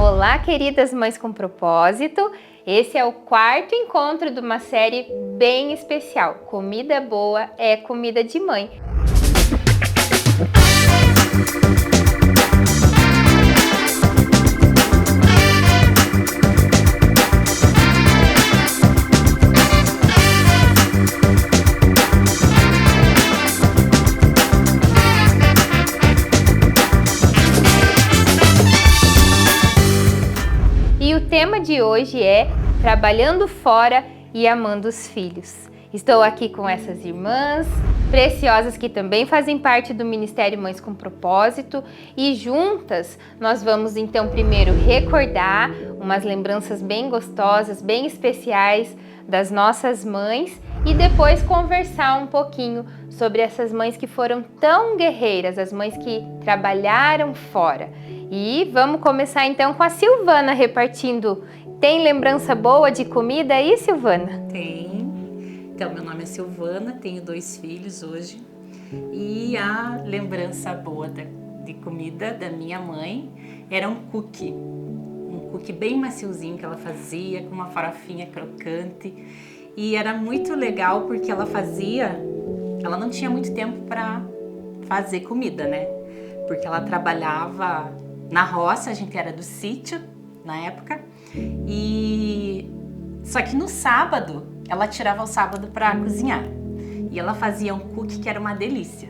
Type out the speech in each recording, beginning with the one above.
Olá, queridas mães com propósito! Esse é o quarto encontro de uma série bem especial. Comida boa é comida de mãe. E o tema de hoje é Trabalhando Fora e Amando os Filhos. Estou aqui com essas irmãs preciosas que também fazem parte do Ministério Mães com Propósito e juntas nós vamos então primeiro recordar umas lembranças bem gostosas, bem especiais das nossas mães e depois conversar um pouquinho sobre essas mães que foram tão guerreiras, as mães que trabalharam fora. E vamos começar então com a Silvana repartindo. Tem lembrança boa de comida aí, Silvana? Tem. Então, meu nome é Silvana, tenho 2 filhos hoje. E a lembrança boa de comida da minha mãe era um cookie. Um cookie bem maciozinho que ela fazia, com uma farofinha crocante. E era muito legal porque ela não tinha muito tempo para fazer comida, né? Porque ela trabalhava na roça, a gente era do sítio na época, e só que no sábado ela tirava o sábado para cozinhar e ela fazia um cookie que era uma delícia.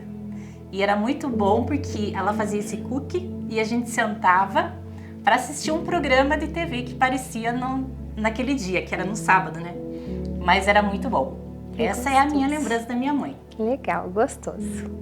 E era muito bom porque ela fazia esse cookie e a gente sentava para assistir um programa de TV que parecia naquele dia, que era no sábado, né? Mas era muito bom. Essa é a minha lembrança da minha mãe. Legal, gostoso.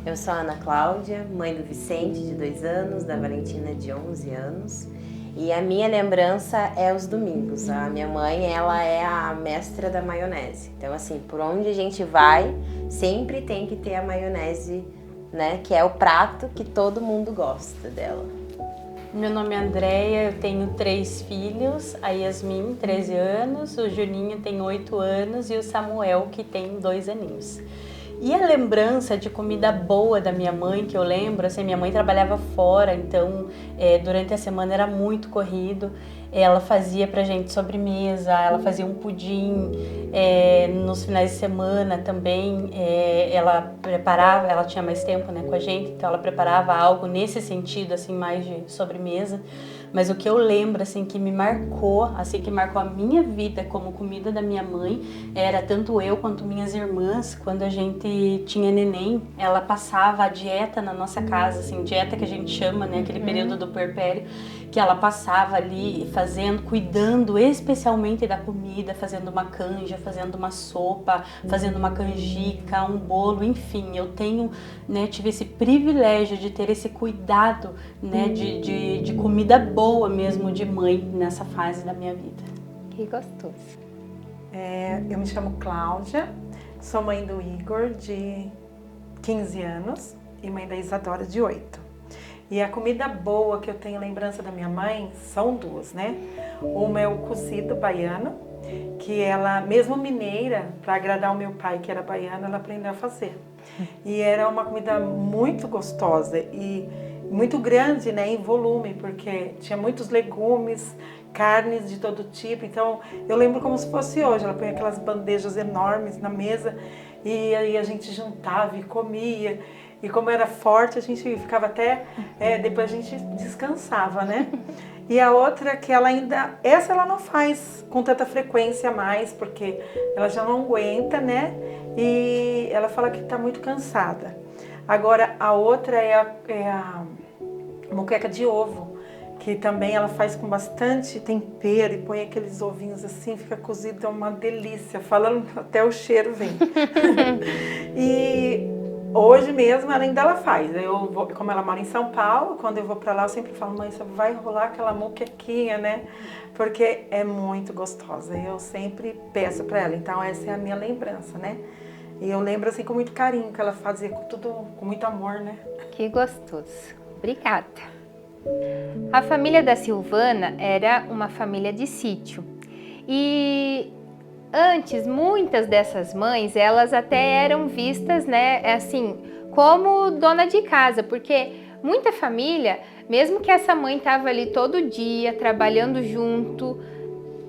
Eu sou a Ana Cláudia, mãe do Vicente, de 2 anos, da Valentina, de 11 anos. E a minha lembrança é os domingos. A minha mãe, ela é a mestra da maionese. Então, assim, por onde a gente vai, sempre tem que ter a maionese, né? Que é o prato que todo mundo gosta dela. Meu nome é Andréia, eu tenho 3 filhos. A Yasmin, 13 anos, o Juninho tem 8 anos e o Samuel, que tem 2 aninhos. E a lembrança de comida boa da minha mãe, que eu lembro, assim, minha mãe trabalhava fora, então durante a semana era muito corrido. Ela fazia pra gente sobremesa, ela fazia um pudim, nos finais de semana também ela preparava, ela tinha mais tempo, né, com a gente, então ela preparava algo nesse sentido, assim, mais de sobremesa. Mas o que eu lembro, assim, que me marcou, assim, que marcou a minha vida como comida da minha mãe, era tanto eu quanto minhas irmãs, quando a gente tinha neném, ela passava a dieta na nossa casa, assim, dieta que a gente chama, né, aquele período do puerpério, que ela passava ali fazendo, cuidando especialmente da comida, fazendo uma canja, fazendo uma sopa, fazendo uma canjica, um bolo, enfim, eu tenho, né, tive esse privilégio de ter esse cuidado, né, de comida boa mesmo de mãe nessa fase da minha vida. Que gostoso. Eu me chamo Cláudia, sou mãe do Igor, de 15 anos, e mãe da Isadora, de 8. E a comida boa que eu tenho lembrança da minha mãe são 2, né? Uma é o cozido baiano, que ela, mesmo mineira, para agradar o meu pai, que era baiano, ela aprendeu a fazer. E era uma comida muito gostosa e muito grande, né, em volume, porque tinha muitos legumes, carnes de todo tipo. Então, eu lembro como se fosse hoje. Ela põe aquelas bandejas enormes na mesa e aí a gente juntava e comia. E como era forte, a gente ficava até... depois a gente descansava, né? E a outra que ela ainda... Essa ela não faz com tanta frequência mais, porque ela já não aguenta, né? E ela fala que está muito cansada. Agora, a outra é a moqueca de ovo, que também ela faz com bastante tempero e põe aqueles ovinhos assim, fica cozido, é uma delícia. Falando, até o cheiro vem. E hoje mesmo ela faz. Como ela mora em São Paulo, quando eu vou pra lá, eu sempre falo, mãe, só vai rolar aquela moquequinha, né? Porque é muito gostosa. Eu sempre peço pra ela. Então, essa é a minha lembrança, né? E eu lembro assim com muito carinho, que ela fazia com muito amor, né? Que gostoso. Obrigada. A família da Silvana era uma família de sítio. E antes, muitas dessas mães, elas até eram vistas, né, assim, como dona de casa, porque muita família mesmo que essa mãe estava ali todo dia trabalhando junto,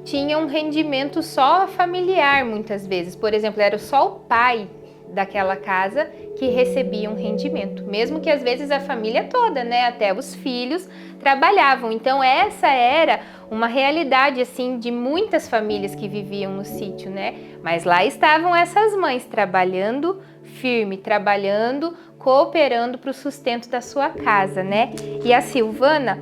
tinha um rendimento só familiar muitas vezes. Por exemplo, era só o pai daquela casa que recebia um rendimento, mesmo que às vezes a família toda, né, até os filhos trabalhavam. Então essa era uma realidade assim de muitas famílias que viviam no sítio, né? Mas lá estavam essas mães trabalhando firme, trabalhando, cooperando para o sustento da sua casa, né? E a Silvana,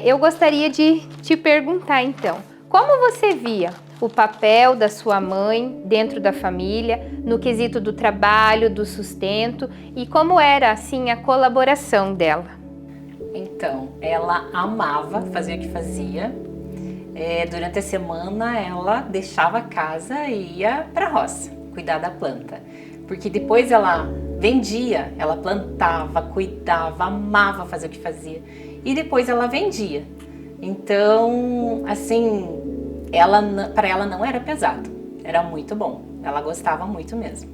eu gostaria de te perguntar então, como você via o papel da sua mãe dentro da família, no quesito do trabalho, do sustento, e como era assim a colaboração dela? Então, ela amava fazer o que fazia. Durante a semana ela deixava a casa e ia para a roça cuidar da planta, porque depois ela vendia, ela plantava, cuidava, amava fazer o que fazia e depois ela vendia. Então, assim, para ela não era pesado, era muito bom, ela gostava muito mesmo.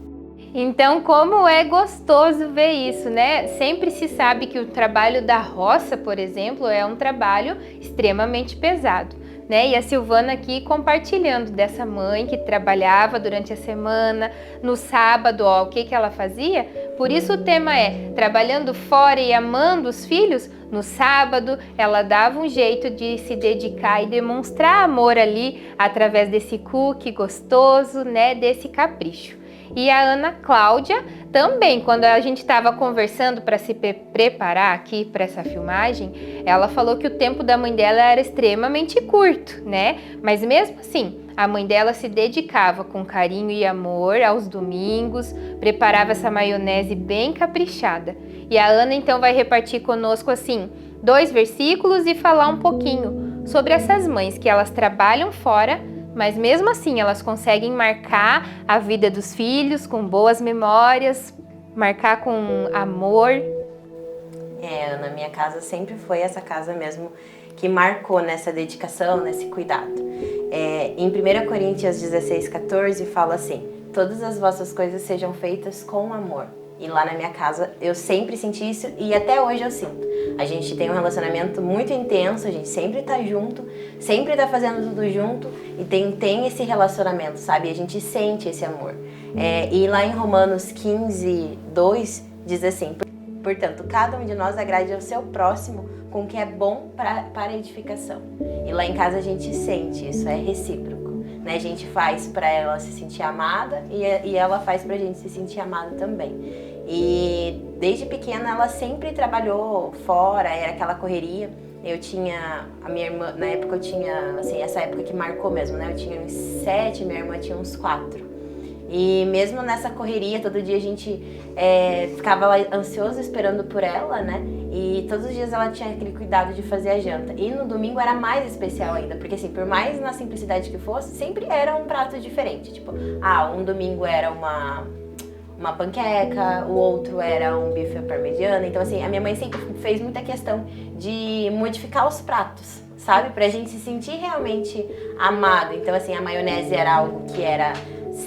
Então, como é gostoso ver isso, né? Sempre se sabe que o trabalho da roça, por exemplo, é um trabalho extremamente pesado, né? E a Silvana aqui compartilhando dessa mãe que trabalhava durante a semana, no sábado, ó, o que ela fazia? Por isso o tema é trabalhando fora e amando os filhos. No sábado, ela dava um jeito de se dedicar e demonstrar amor ali através desse cookie gostoso, né? Desse capricho. E a Ana Cláudia também, quando a gente estava conversando para se preparar aqui para essa filmagem, ela falou que o tempo da mãe dela era extremamente curto, né? Mas mesmo assim, a mãe dela se dedicava com carinho e amor aos domingos, preparava essa maionese bem caprichada. E a Ana então vai repartir conosco assim 2 versículos e falar um pouquinho sobre essas mães que elas trabalham fora, mas mesmo assim elas conseguem marcar a vida dos filhos com boas memórias, marcar com amor. Ana, minha casa sempre foi essa casa mesmo que marcou nessa dedicação, nesse cuidado. Em 1 Coríntios 16:14 fala assim: todas as vossas coisas sejam feitas com amor. E lá na minha casa eu sempre senti isso e até hoje eu sinto. A gente tem um relacionamento muito intenso, a gente sempre tá junto, sempre tá fazendo tudo junto e tem esse relacionamento, sabe? A gente sente esse amor. E lá em Romanos 15:2 diz assim: portanto, cada um de nós agrade ao seu próximo com o que é bom para edificação. E lá em casa a gente sente, isso é recíproco. Né? A gente faz para ela se sentir amada e ela faz pra gente se sentir amada também. E desde pequena ela sempre trabalhou fora, era aquela correria. Eu tinha, a minha irmã, na época eu tinha, assim, essa época que marcou mesmo, né? Eu tinha uns 7, minha irmã tinha uns 4. E mesmo nessa correria, todo dia a gente ficava lá ansioso esperando por ela, né? E todos os dias ela tinha aquele cuidado de fazer a janta. E no domingo era mais especial ainda, porque assim, por mais na simplicidade que fosse, sempre era um prato diferente. Tipo, um domingo era uma panqueca, o outro era um bife à parmegiana. Então assim, a minha mãe sempre fez muita questão de modificar os pratos, sabe? Pra gente se sentir realmente amado. Então assim, a maionese era algo que era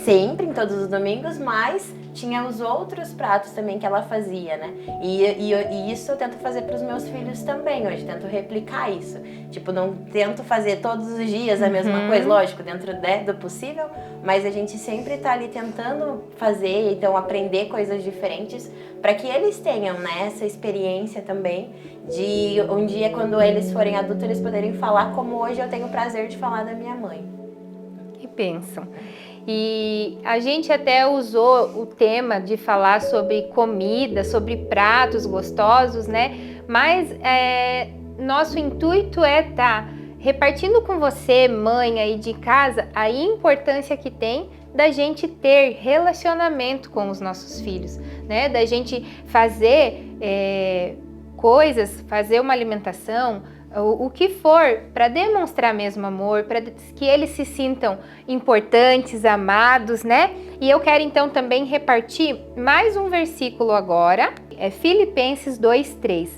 sempre, em todos os domingos, mas tinha os outros pratos também que ela fazia, né? E isso eu tento fazer para os meus filhos também hoje, tento replicar isso. Tipo, não tento fazer todos os dias a mesma coisa, lógico, dentro do possível, mas a gente sempre tá ali tentando fazer, então aprender coisas diferentes para que eles tenham, né, essa experiência também de um dia, quando eles forem adultos, eles poderem falar como hoje eu tenho o prazer de falar da minha mãe. Que bênção! E a gente até usou o tema de falar sobre comida, sobre pratos gostosos, né? Mas nosso intuito é estar repartindo com você, mãe aí de casa, a importância que tem da gente ter relacionamento com os nossos filhos, né? Da gente fazer coisas, fazer uma alimentação, o que for, para demonstrar mesmo amor, para que eles se sintam importantes, amados, né? E eu quero então também repartir mais um versículo agora, Filipenses 2:3.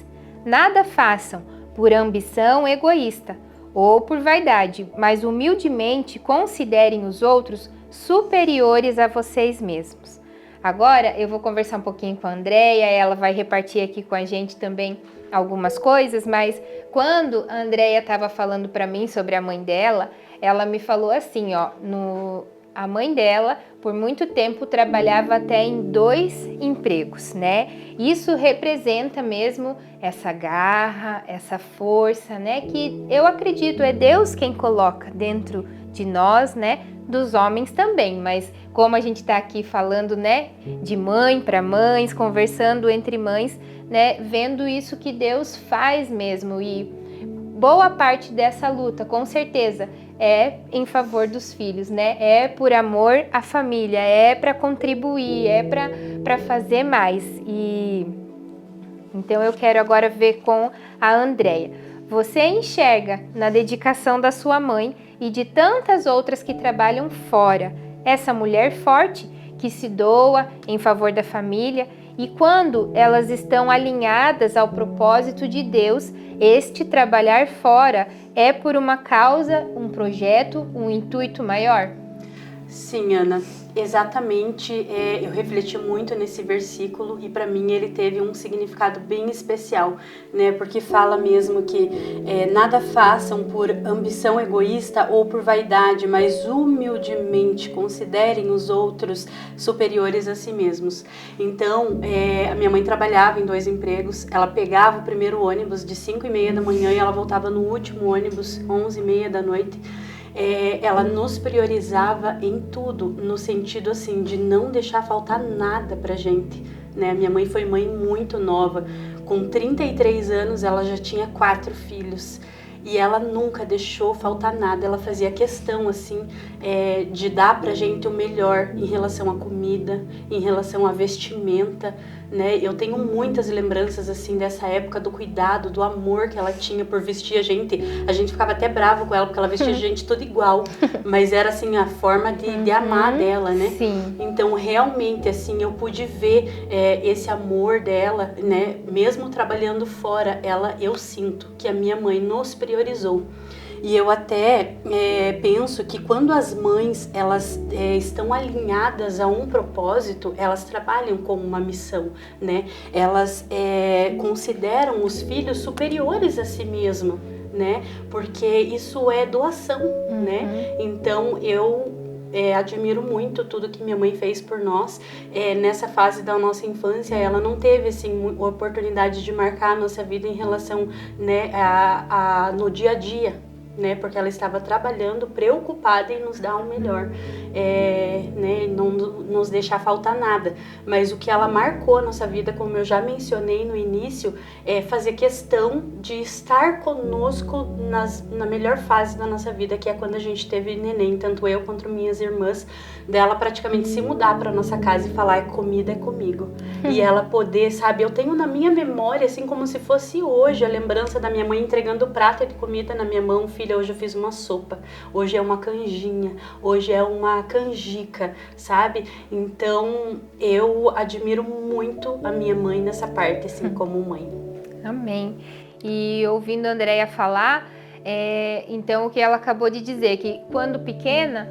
Nada façam por ambição egoísta ou por vaidade, mas humildemente considerem os outros superiores a vocês mesmos. Agora eu vou conversar um pouquinho com a Andreia, ela vai repartir aqui com a gente também algumas coisas, mas quando a Andreia estava falando para mim sobre a mãe dela, ela me falou assim, ó, a mãe dela, por muito tempo, trabalhava até em 2 empregos, né? Isso representa mesmo essa garra, essa força, né? Que eu acredito é Deus quem coloca dentro de nós, né? Dos homens também, mas como a gente está aqui falando, né? De mãe para mães, conversando entre mães, né? Vendo isso que Deus faz mesmo, e boa parte dessa luta, com certeza, é em favor dos filhos, né? É por amor à família, é para contribuir, é para fazer mais. E então eu quero agora ver com a Andreia. Você enxerga na dedicação da sua mãe e de tantas outras que trabalham fora essa mulher forte que se doa em favor da família, e quando elas estão alinhadas ao propósito de Deus, este trabalhar fora é por uma causa, um projeto, um intuito maior? Sim, Ana, exatamente. Eu refleti muito nesse versículo e para mim ele teve um significado bem especial, né? Porque fala mesmo que nada façam por ambição egoísta ou por vaidade, mas humildemente considerem os outros superiores a si mesmos. Então, a minha mãe trabalhava em 2 empregos. Ela pegava o primeiro ônibus de 5h30 da manhã e ela voltava no último ônibus 11h30 da noite. Ela nos priorizava em tudo, no sentido assim de não deixar faltar nada pra gente, né? Minha mãe foi mãe muito nova, com 33 anos ela já tinha 4 filhos e ela nunca deixou faltar nada. Ela fazia questão assim de dar pra gente o melhor em relação à comida, em relação à vestimenta, né? Eu tenho muitas lembranças assim dessa época, do cuidado, do amor que ela tinha por vestir a gente. A gente ficava até bravo com ela porque ela vestia a gente tudo igual, mas era assim a forma de amar dela, né? Sim. Então realmente assim eu pude ver esse amor dela, né? Mesmo trabalhando fora, eu sinto que a minha mãe nos priorizou. E eu até penso que quando as mães elas estão alinhadas a um propósito, elas trabalham como uma missão, né? Elas consideram os filhos superiores a si mesmo, né? Porque isso é doação, né? Então eu admiro muito tudo que minha mãe fez por nós. Nessa fase da nossa infância, ela não teve assim oportunidade de marcar a nossa vida em relação, né, no dia a dia, né, porque ela estava trabalhando, preocupada em nos dar o melhor, né, não nos deixar faltar nada. Mas o que ela marcou a nossa vida, como eu já mencionei no início, é fazer questão de estar conosco na melhor fase da nossa vida, que é quando a gente teve neném, tanto eu quanto minhas irmãs, dela praticamente se mudar para nossa casa e falar: comida é comigo. E ela poder, sabe, eu tenho na minha memória, assim como se fosse hoje, a lembrança da minha mãe entregando o prato de comida na minha mão: filha, hoje eu fiz uma sopa, hoje é uma canjinha, hoje é uma canjica, sabe? Então eu admiro muito a minha mãe nessa parte, assim, como mãe. Amém. E ouvindo a Andreia falar, então o que ela acabou de dizer, que quando pequena,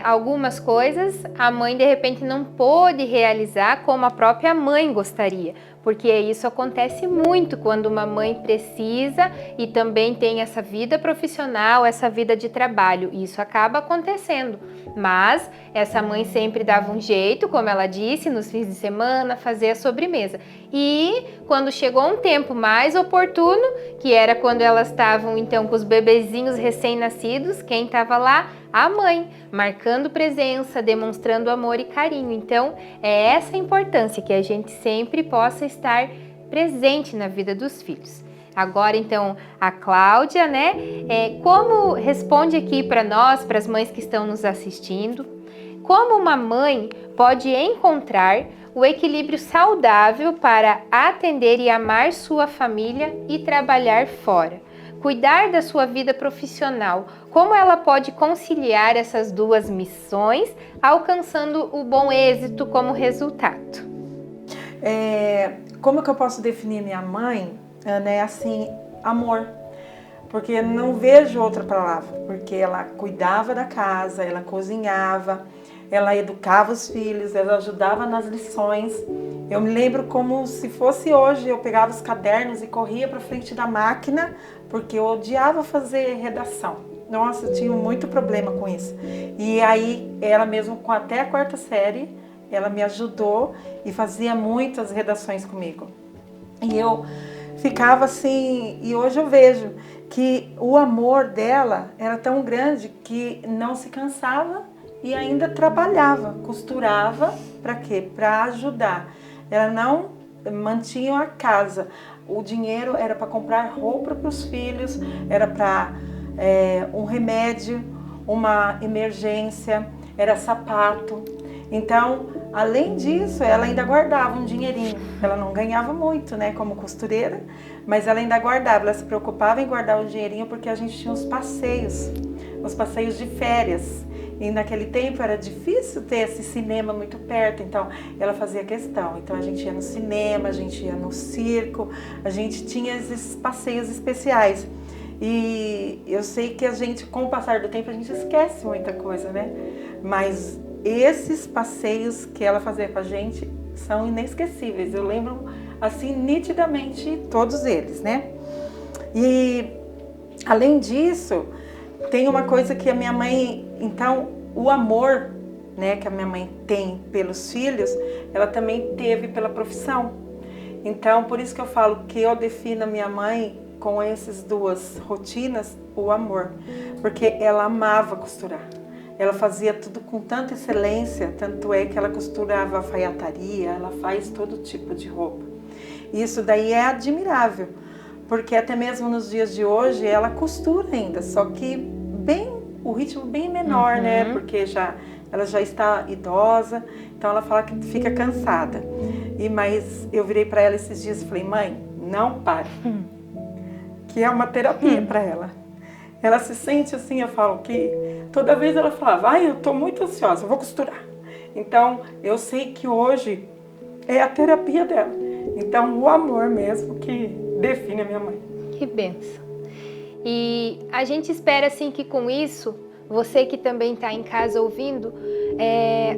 algumas coisas a mãe de repente não pôde realizar como a própria mãe gostaria, porque isso acontece muito quando uma mãe precisa e também tem essa vida profissional, essa vida de trabalho, isso acaba acontecendo. Mas essa mãe sempre dava um jeito, como ela disse, nos fins de semana, fazer a sobremesa. E quando chegou um tempo mais oportuno, que era quando elas estavam então com os bebezinhos recém-nascidos, quem estava lá? A mãe, marcando presença, demonstrando amor e carinho. Então, é essa a importância, que a gente sempre possa estar presente na vida dos filhos. Agora, então, a Cláudia, né? Como responde aqui para nós, para as mães que estão nos assistindo, como uma mãe pode encontrar o equilíbrio saudável para atender e amar sua família e trabalhar fora? Cuidar da sua vida profissional, como ela pode conciliar essas duas missões, alcançando o bom êxito como resultado? Como que eu posso definir minha mãe? Né, assim, amor, porque não vejo outra palavra, porque ela cuidava da casa, ela cozinhava, ela educava os filhos, ela ajudava nas lições. Eu me lembro como se fosse hoje, eu pegava os cadernos e corria para frente da máquina, porque eu odiava fazer redação. Nossa, eu tinha muito problema com isso. E aí, ela mesmo, até a 4ª série, ela me ajudou e fazia muitas redações comigo. E eu ficava assim, e hoje eu vejo que o amor dela era tão grande que não se cansava e ainda trabalhava, costurava, para quê? Para ajudar. Ela não mantinha a casa, o dinheiro era para comprar roupa para os filhos, era para um remédio, uma emergência, era sapato. Então, além disso, ela ainda guardava um dinheirinho. Ela não ganhava muito, né, como costureira, mas ela ainda guardava. Ela se preocupava em guardar o dinheirinho porque a gente tinha os passeios de férias. E naquele tempo era difícil ter esse cinema muito perto, então ela fazia questão. Então a gente ia no cinema, a gente ia no circo, a gente tinha esses passeios especiais. E eu sei que a gente, com o passar do tempo, a gente esquece muita coisa, né? Mas esses passeios que ela fazia com a gente são inesquecíveis. Eu lembro, assim, nitidamente todos eles, né? E, além disso, tem uma coisa que a minha mãe... Então, o amor, né, que a minha mãe tem pelos filhos, ela também teve pela profissão. Então, por isso que eu falo que eu defino a minha mãe com essas duas rotinas, o amor. Porque ela amava costurar. Ela fazia tudo com tanta excelência, tanto é que ela costurava alfaiataria, ela faz todo tipo de roupa. Isso daí é admirável, porque até mesmo nos dias de hoje ela costura ainda, só que o ritmo bem menor, né? Porque ela já está idosa, então ela fala que fica cansada. Mas eu virei para ela esses dias e falei, mãe, não pare, que é uma terapia para ela. Ela se sente assim, eu falo que toda vez ela falava, eu tô muito ansiosa, eu vou costurar. Então, eu sei que hoje é a terapia dela. Então, o amor mesmo que define a minha mãe. Que bênção. E a gente espera assim que com isso, você que também está em casa ouvindo,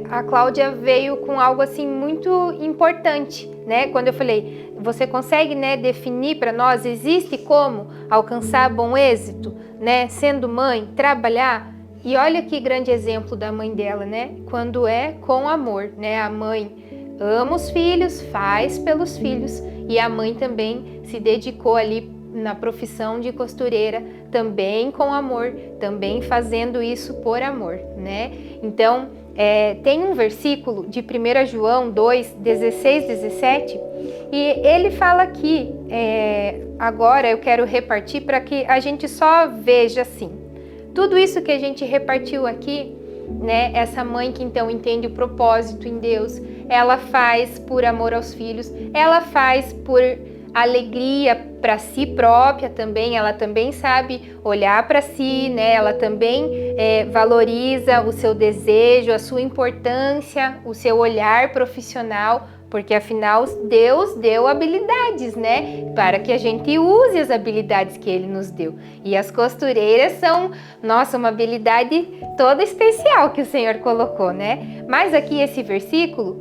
a Cláudia veio com algo assim muito importante, né? Quando eu falei, você consegue, né, definir para nós, existe como alcançar bom êxito, né? Sendo mãe, trabalhar. E olha que grande exemplo da mãe dela, né? Quando é com amor, né? A mãe ama os filhos, faz pelos filhos, e a mãe também se dedicou ali na profissão de costureira, também com amor, também fazendo isso por amor, né? Então, tem um versículo de 1 João 2, 16, 17, e ele fala aqui, agora eu quero repartir para que a gente só veja assim, tudo isso que a gente repartiu aqui, né? Essa mãe que então entende o propósito em Deus, ela faz por amor aos filhos, ela faz por alegria para si própria também, ela também sabe olhar para si, né? Ela também valoriza o seu desejo, a sua importância, o seu olhar profissional, porque afinal Deus deu habilidades, né? Para que a gente use as habilidades que Ele nos deu. E as costureiras são, nossa, uma habilidade toda especial que o Senhor colocou, né? Mas aqui esse versículo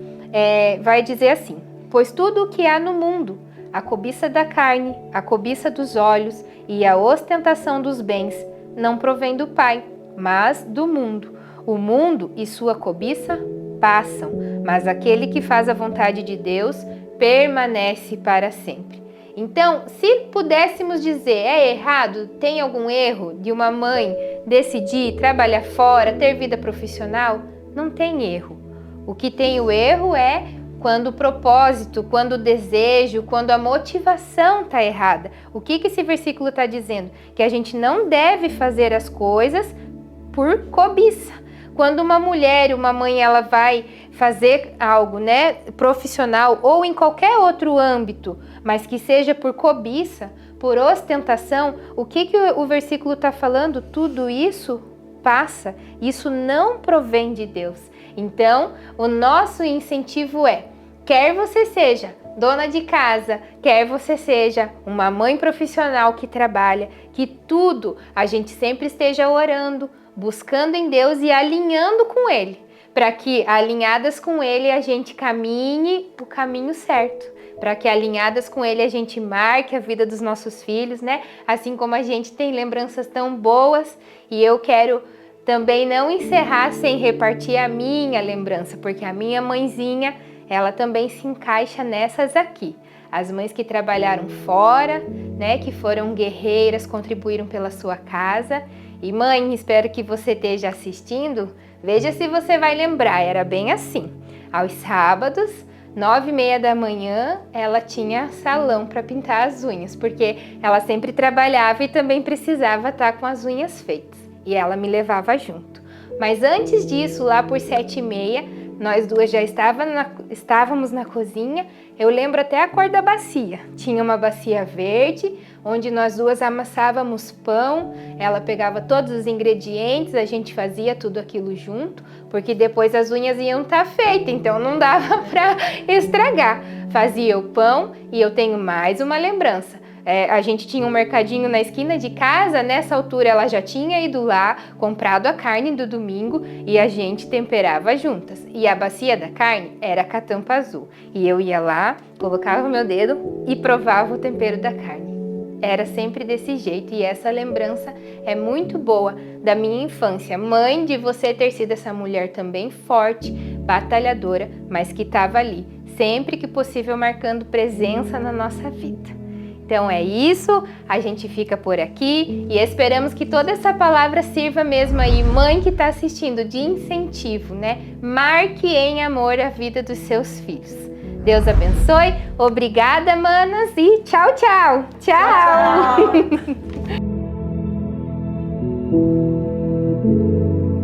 vai dizer assim, pois tudo o que há no mundo, a cobiça da carne, a cobiça dos olhos e a ostentação dos bens não provém do Pai, mas do mundo. O mundo e sua cobiça passam, mas aquele que faz a vontade de Deus permanece para sempre. Então, se pudéssemos dizer, é errado, tem algum erro de uma mãe decidir trabalhar fora, ter vida profissional? Não tem erro. O que tem o erro é quando o propósito, quando o desejo, quando a motivação está errada. O que esse versículo está dizendo? Que a gente não deve fazer as coisas por cobiça. Quando uma mulher, uma mãe, ela vai fazer algo, né, profissional ou em qualquer outro âmbito, mas que seja por cobiça, por ostentação, o que o versículo está falando? Tudo isso passa, isso não provém de Deus. Então, o nosso incentivo quer você seja dona de casa, quer você seja uma mãe profissional que trabalha, que tudo a gente sempre esteja orando, buscando em Deus e alinhando com Ele, para que alinhadas com Ele a gente caminhe o caminho certo, para que alinhadas com Ele a gente marque a vida dos nossos filhos, né? Assim como a gente tem lembranças tão boas, e eu quero também não encerrar sem repartir a minha lembrança, porque a minha mãezinha, ela também se encaixa nessas aqui. As mães que trabalharam fora, né, que foram guerreiras, contribuíram pela sua casa. E mãe, espero que você esteja assistindo, veja se você vai lembrar, era bem assim. Aos sábados, 9h30 da manhã, ela tinha salão para pintar as unhas, porque ela sempre trabalhava e também precisava estar com as unhas feitas. E ela me levava junto. Mas antes disso, lá por 7h30, nós duas já estávamos na cozinha. Eu lembro até a cor da bacia. Tinha uma bacia verde, onde nós duas amassávamos pão. Ela pegava todos os ingredientes, a gente fazia tudo aquilo junto, porque depois as unhas iam estar feitas, então não dava para estragar. Fazia o pão e eu tenho mais uma lembrança. A gente tinha um mercadinho na esquina de casa, nessa altura ela já tinha ido lá, comprado a carne do domingo e a gente temperava juntas. E a bacia da carne era com a tampa azul. E eu ia lá, colocava o meu dedo e provava o tempero da carne. Era sempre desse jeito e essa lembrança é muito boa da minha infância. Mãe, de você ter sido essa mulher também forte, batalhadora, mas que estava ali, sempre que possível, marcando presença na nossa vida. Então é isso, a gente fica por aqui e esperamos que toda essa palavra sirva mesmo aí, mãe que está assistindo, de incentivo, né? Marque em amor a vida dos seus filhos. Deus abençoe, obrigada, manas, e tchau, tchau! Tchau! Tchau.